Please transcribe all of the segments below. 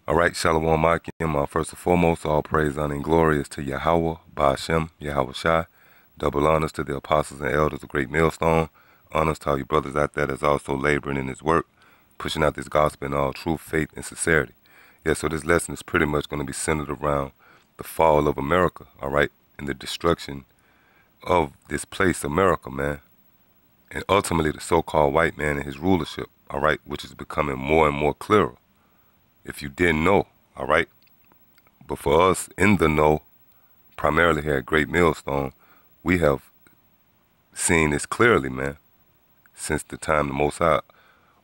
All right, Shalom Akim. First and foremost, all praise, honor, and glory is to Yahweh, Ba'ashem, Yahweh Shai. Double honors to the apostles and elders of Great Millstone. Honors to all you brothers out there that's also laboring in this work, pushing out this gospel in all truth, faith, and sincerity. Yeah, so this lesson is pretty much going to be centered around the fall of America, all right, and the destruction of this place, America, man. And ultimately the so-called white man and his rulership, all right, which is becoming more and more clearer. If you didn't know, all right? But for us in the know, primarily here at Great Millstone, we have seen this clearly, man, since the time the Most High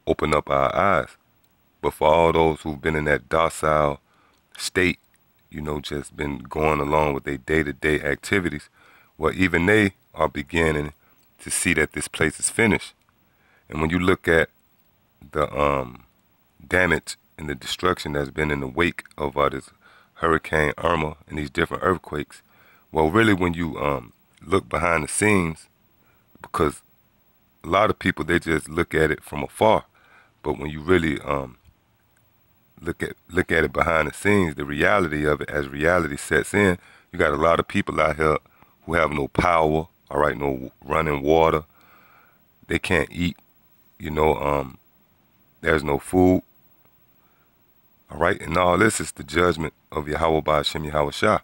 opened up our eyes. But for all those who've been in that docile state, you know, just been going along with their day-to-day activities, well, even they are beginning to see that this place is finished. And when you look at the damage and the destruction that's been in the wake of this Hurricane Irma and these different earthquakes, well, really when you look behind the scenes, because a lot of people, they just look at it from afar, but when you really look at it behind the scenes, the reality of it, as reality sets in, you got a lot of people out here who have no power, all right, no running water, they can't eat, you know, there's no food. All right, and all this is the judgment of Yahweh Ba'ashem Yahweh Shah.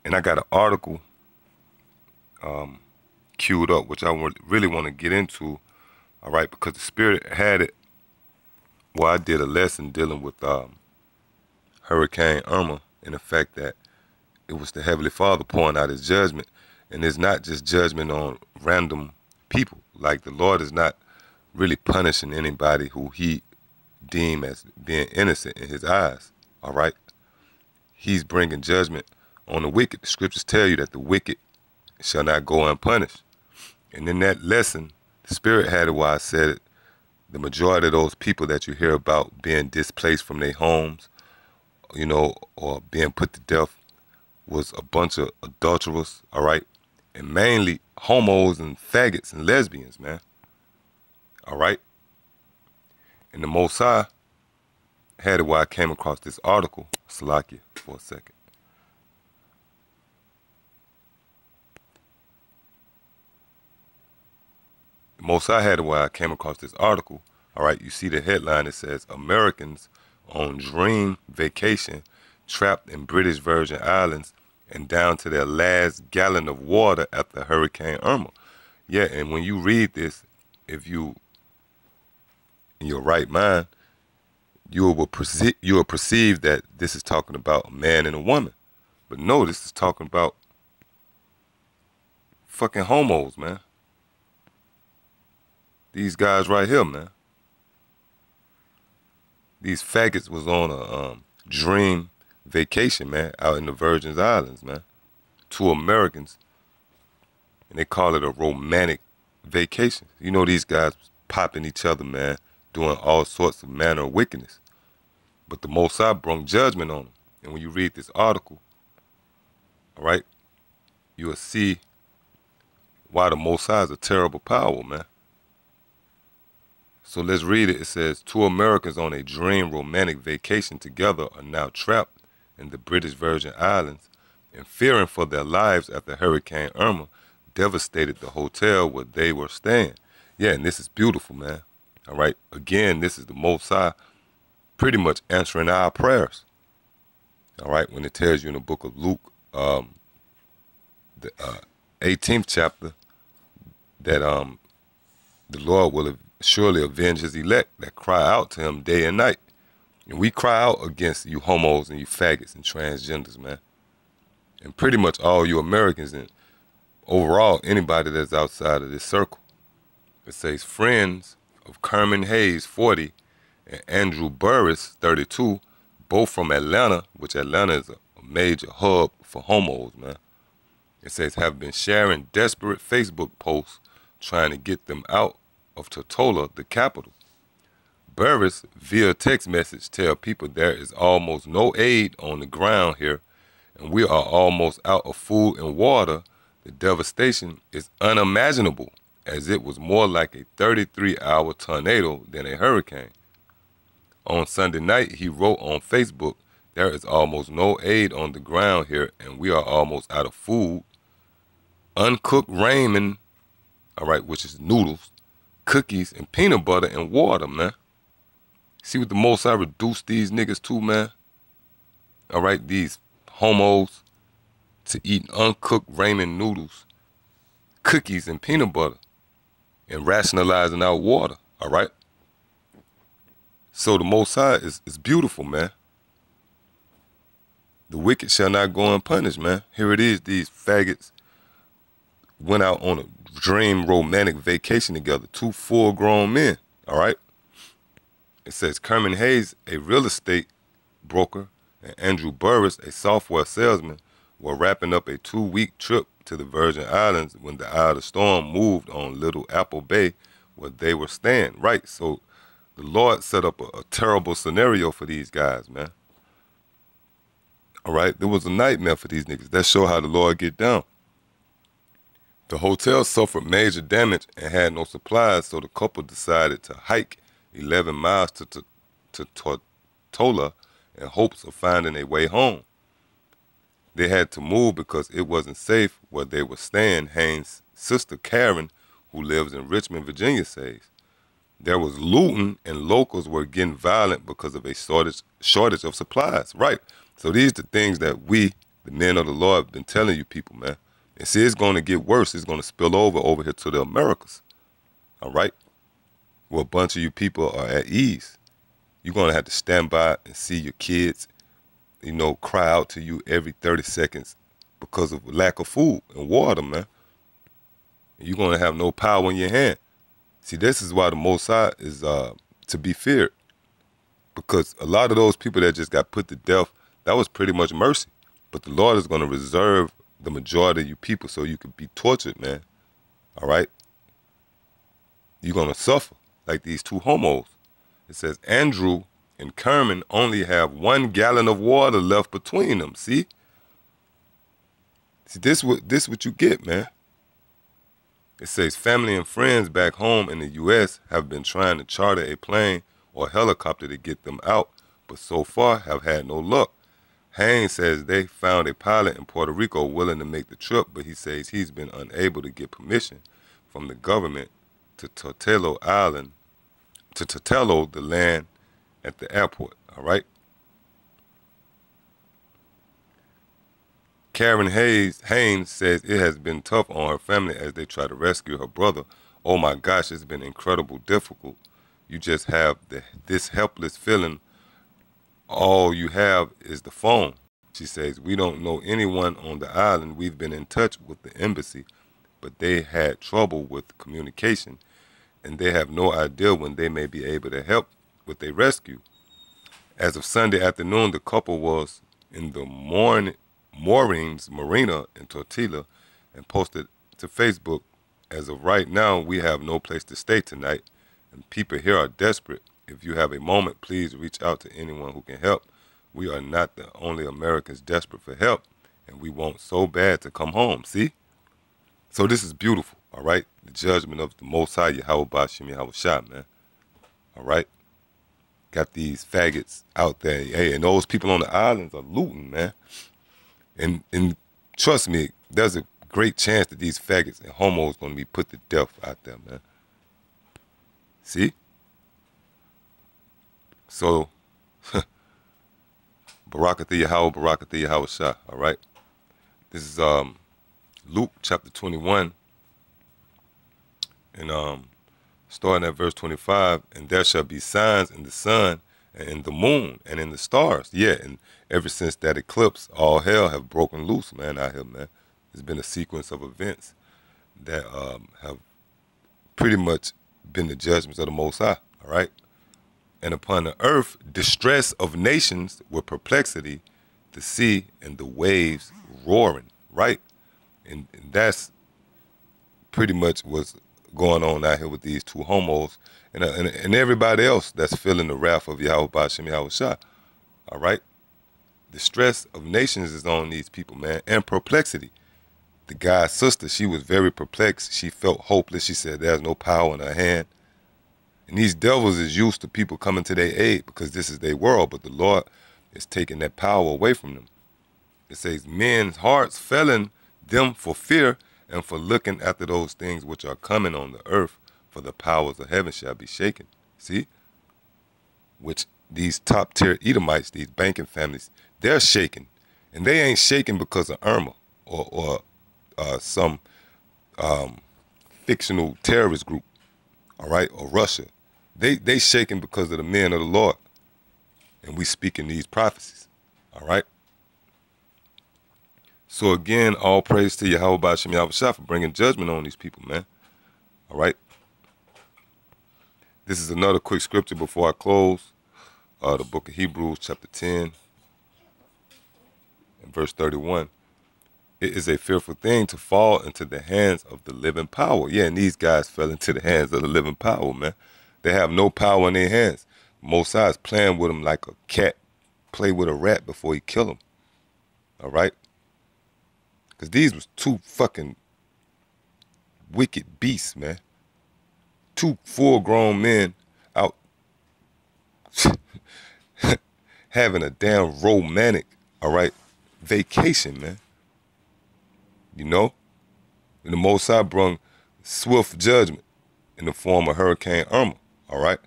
And I got an article queued up, which I really want to get into, all right, because the Spirit had it. Well, I did a lesson dealing with Hurricane Irma and the fact that it was the Heavenly Father pouring out his judgment. And it's not just judgment on random people. Like, the Lord is not really punishing anybody who he deem as being innocent in his eyes, all right? He's bringing judgment on the wicked. The scriptures tell you that the wicked shall not go unpunished. And in that lesson, the Spirit had it why I said it. The majority of those people that you hear about being displaced from their homes, you know, or being put to death was a bunch of adulterers, all right? And mainly homos and faggots and lesbians, man, all right? And the Most High had it why I came across this article. Salakia for a second. The Most High had it why I came across this article. All right, you see the headline. It says, Americans on dream vacation trapped in British Virgin Islands and down to their last gallon of water after Hurricane Irma. Yeah, and when you read this, if you in your right mind, you will perceive that this is talking about a man and a woman. But no, this is talking about fucking homos, man. These guys right here, man. These faggots was on a dream vacation, man, out in the Virgin Islands, man. Two Americans, and they call it a romantic vacation. You know, these guys popping each other, man, doing all sorts of manner of wickedness. But the Most High brought judgment on them. And when you read this article, all right, you will see why the Most High is a terrible power, man. So let's read it. It says, two Americans on a dream romantic vacation together are now trapped in the British Virgin Islands and fearing for their lives after Hurricane Irma devastated the hotel where they were staying. Yeah, and this is beautiful, man. All right. Again, this is the Most High pretty much answering our prayers. All right. When it tells you in the book of Luke, the 18th chapter, that the Lord will surely avenge his elect that cry out to him day and night. And we cry out against you homos and you faggots and transgenders, man. And pretty much all you Americans and overall anybody that's outside of this circle. It says friends of Kerman Hayes, 40, and Andrew Burris, 32, both from Atlanta, which Atlanta is a major hub for homos, man. It says have been sharing desperate Facebook posts trying to get them out of Tortola, the capital. Burris, via text message, tell people there is almost no aid on the ground here, and we are almost out of food and water. The devastation is unimaginable, as it was more like a 33-hour tornado than a hurricane. On Sunday night, he wrote on Facebook, "There is almost no aid on the ground here, and we are almost out of food. Uncooked ramen," all right, which is noodles, cookies, and peanut butter and water, man. See what the Most High reduced these niggas to, man? All right, these homos to eating uncooked ramen noodles, cookies, and peanut butter, and rationalizing out water, all right? So the Most High is beautiful, man. The wicked shall not go unpunished, man. Here it is, these faggots went out on a dream romantic vacation together, 2 full-grown men, all right? It says Kerman Hayes, a real estate broker, and Andrew Burris, a software salesman, were wrapping up a 2-week trip to the Virgin Islands when the eye of the storm moved on Little Apple Bay where they were staying, right? So the Lord set up a terrible scenario for these guys, man. All right? There was a nightmare for these niggas. That show how the Lord get down. The hotel suffered major damage and had no supplies, so the couple decided to hike 11 miles to Tortola in hopes of finding a way home. They had to move because it wasn't safe where they were staying, Haynes' sister Karen, who lives in Richmond, Virginia, says. There was looting and locals were getting violent because of a shortage of supplies. Right. So these are the things that we, the men of the Lord, have been telling you people, man. And see, it's going to get worse. It's going to spill over here to the Americas. All right? Where a bunch of you people are at ease. You're going to have to stand by and see your kids, you know, cry out to you every 30 seconds because of lack of food and water, man. And you're going to have no power in your hand. See, this is why the Most High is to be feared. Because a lot of those people that just got put to death, that was pretty much mercy. But the Lord is going to reserve the majority of you people so you can be tortured, man. All right? You're going to suffer like these 2 homos. It says Andrew and Kerman only have 1 gallon of water left between them. See? See, this what you get, man. It says family and friends back home in the U.S. have been trying to charter a plane or helicopter to get them out, but so far have had no luck. Haynes says they found a pilot in Puerto Rico willing to make the trip, but he says he's been unable to get permission from the government to Tortola Island, to Tortola, the land at the airport, all right? Karen Haynes says it has been tough on her family as they try to rescue her brother. Oh my gosh, it's been incredibly difficult. You just have this helpless feeling. All you have is the phone. She says, we don't know anyone on the island. We've been in touch with the embassy, but they had trouble with communication, and they have no idea when they may be able to help with a rescue. As of Sunday afternoon, the couple was in the Moorings Marina in Tortola and posted to Facebook, as of right now, we have no place to stay tonight, and people here are desperate. If you have a moment, please reach out to anyone who can help. We are not the only Americans desperate for help, and we want so bad to come home. See? So this is beautiful, all right? The judgment of the Most High, Yahweh Ba'ashem Yahweh Shah, man. All right? Got these faggots out there. Hey, and those people on the islands are looting, man. And trust me, there's a great chance that these faggots and homos going to be put to death out there, man. See? So, Barakatha Yahweh, Barakatha Yahweh Shah, all right? This is Luke chapter 21, and starting at verse 25, and there shall be signs in the sun and in the moon and in the stars. Yeah, and ever since that eclipse, all hell have broken loose, man, out here, man. There's been a sequence of events that have pretty much been the judgments of the Most High, all right? And upon the earth, distress of nations with perplexity, the sea and the waves roaring, right? And that's pretty much what's going on out here with these 2 homos and everybody else that's feeling the wrath of Yahweh Ba'ashem Yahweh Shah, all right? The stress of nations is on these people, man, and perplexity. The guy's sister, she was very perplexed. She felt hopeless. She said there's no power in her hand. And these devils is used to people coming to their aid because this is their world, but the Lord is taking that power away from them. It says, men's hearts failing them for fear and for looking after those things which are coming on the earth, for the powers of heaven shall be shaken. See? Which these top tier Edomites, these banking families, they're shaking. And they ain't shaking because of Irma or some fictional terrorist group, all right, or Russia. They shaking because of the men of the Lord. And we speaking these prophecies, all right? So again, all praise to Yahweh Ba'ashem Yahushua for bringing judgment on these people, man. All right? This is another quick scripture before I close. The book of Hebrews, chapter 10, and verse 31. It is a fearful thing to fall into the hands of the living power. Yeah, and these guys fell into the hands of the living power, man. They have no power in their hands. Most High is playing with them like a cat play with a rat before he kill them. All right? Because these was two fucking wicked beasts, man. Two full-grown men out having a damn romantic, all right, vacation, man. You know? And the Most High brung swift judgment in the form of Hurricane Irma, all right?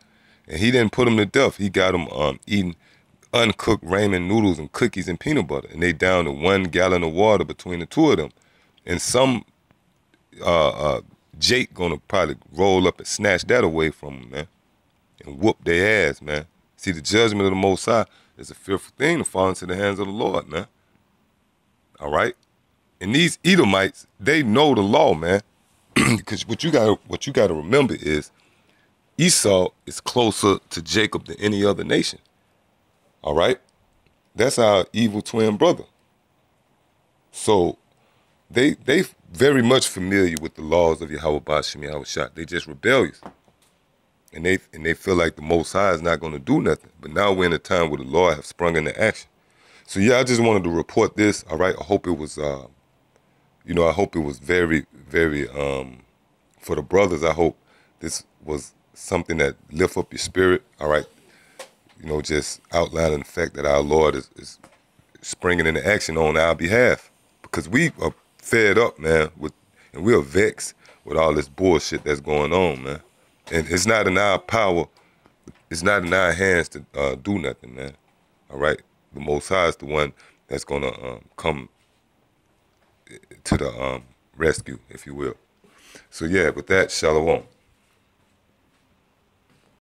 And he didn't put them to death. He got them eating uncooked ramen noodles and cookies and peanut butter. And they down to 1 gallon of water between the two of them. And some Jake gonna probably roll up and snatch that away from them, man. And whoop their ass, man. See, the judgment of the Most High is a fearful thing to fall into the hands of the Lord, man. All right? And these Edomites, they know the law, man. Because what you gotta remember is Esau is closer to Jacob than any other nation. All right? That's our evil twin brother. So they very much familiar with the laws of Yahweh Ba'ashem Yahushua. They just rebellious. And they feel like the Most High is not going to do nothing. But now we're in a time where the Lord have sprung into action. So yeah, I just wanted to report this. All right. I hope it was, I hope it was very, very, for the brothers, I hope this was something that lift up your spirit. All right. Just outlining the fact that our Lord is springing into action on our behalf. Because we are fed up, man, and we are vexed with all this bullshit that's going on, man. And it's not in our power, it's not in our hands to do nothing, man. All right? The Most High is the one that's going to come to the rescue, if you will. So, yeah, with that, shalom.